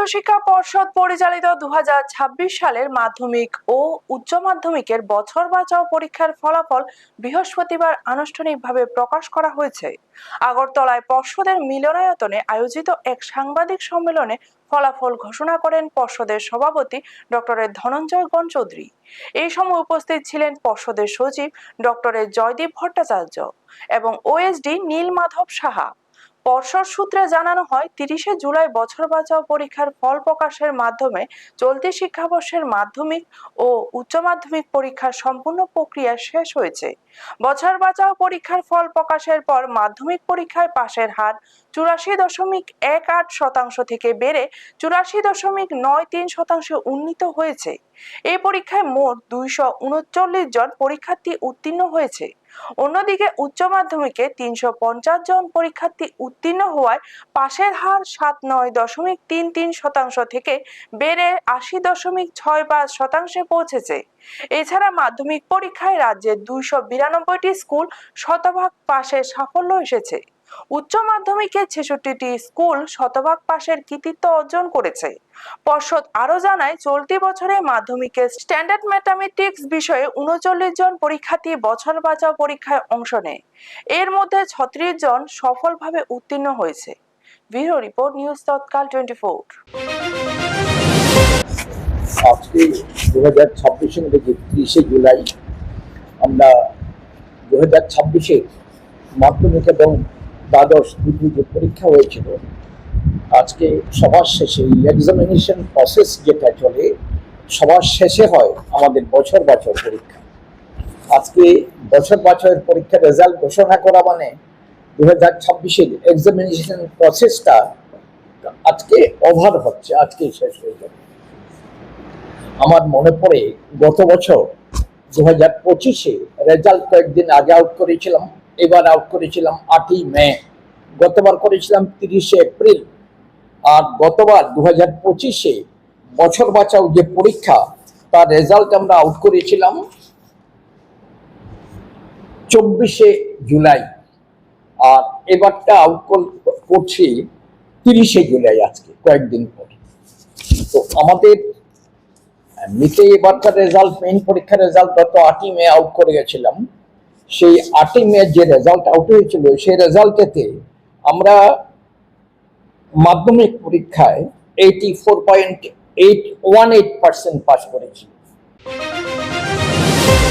উচ্চশিক্ষা পর্ষদ পরিচালিত 2026 সালের মাধ্যমিক ও উচ্চ মাধ্যমিকের বছর বাঁচাও পরীক্ষার ফলাফল বৃহস্পতিবার আনুষ্ঠানিকভাবে প্রকাশ করা হয়েছে। আগরতলায় পর্ষদের মিলনায়তনে আয়োজিত এক সাংবাদিক সম্মেলনে ফলাফল ঘোষণা করেন পর্ষদের সভাপতি ডক্টর ধনঞ্জয় গণ চৌধুরী। এই সময় উপস্থিত ছিলেন পর্ষদের সচিব ডক্টর জয়দীপ ভট্টাচার্য এবং ওএসডি নীলমাধব সাহা। পর্ষদ সূত্রে জানানো হয়, 30শে জুলাই বছর বাঁচাও পরীক্ষার ফল প্রকাশের মাধ্যমে চলতি শিক্ষাবর্ষের মাধ্যমিক ও উচ্চ মাধ্যমিক পরীক্ষার সম্পূর্ণ প্রক্রিয়া শেষ হয়েছে। বছর বাঁচাও পরীক্ষার ফল প্রকাশের পর মাধ্যমিক পরীক্ষায় পাশের হার 84.18% থেকে বেড়ে 84.93% উন্নীত হয়েছে। এই পরীক্ষায় মোট 239 জন পরীক্ষার্থী উত্তীর্ণ হয়েছে। অন্যদিকে উচ্চ মাধ্যমিকে 350 জন পরীক্ষার্থী উত্তীর্ণ হওয়ায় পাশের হার 97.33% থেকে বেড়ে 80.65% পৌঁছেছে। এছাড়া মাধ্যমিক পরীক্ষায় রাজ্যের 292টি স্কুল শতভাগ পাশের সাফল্য এসেছে। উচ্চ মাধ্যমিকে 66টি স্কুল শতভাগ পাশের কৃতিত্ব অর্জন করেছে। পর্ষদ আরো জানায়, চলতি বছরে মাধ্যমিকের স্ট্যান্ডার্ড ম্যাথমেটিক্স বিষয়ে 39 জন পরীক্ষার্থী বছর বাঁচাও পরীক্ষায় অংশ নেয়। এর মধ্যে 36 জন সফলভাবে উত্তীর্ণ হয়েছে। ব্যুরো রিপোর্ট, নিউজ তৎকাল 24। আজকে 2026 সালের 30শে জুলাই আমরা 2026-এর মাধ্যমিক এবং দ্বাদশ দুটি যে পরীক্ষা হয়েছিল, আজকে সবার শেষে এক্সামিনেশন প্রসেস যেটা চলে, সবার শেষে হয় আমাদের বছর বাঁচাও পরীক্ষা। আজকে বছর বাঁচাওয়ের পরীক্ষার রেজাল্ট ঘোষণা করা মানে 2026-এর এক্সামিনেশন প্রসেসটা আজকে ওভার হচ্ছে, আজকে শেষ হয়ে যাবে। আমার মনে পড়ে গত বছর 2025-এ রেজাল্ট কয়েকদিন আগে আউট করেছিলাম, এবার আউট করেছিলাম 8ই মে, গতবার করেছিলাম 30শে এপ্রিল, আর গতবার 2025-এ বছর বাঁচাও যে পরীক্ষা তার রেজাল্ট আমরা আউট করেছিলাম 24শে জুলাই, আর এবারটা আউট করছি 30শে জুলাই, আজকে কয়েকদিন পর। তো আমাদের নিতে এবারকার রেজাল্ট, মেইন পরীক্ষার রেজাল্ট গত 8ই মে আউট করে গেছিলাম। সেই 8ই মে যে রেজাল্ট আউট হয়েছিল, সেই রেজাল্টেতে আমরা মাধ্যমিক পরীক্ষায় 84.818% পাস করেছি।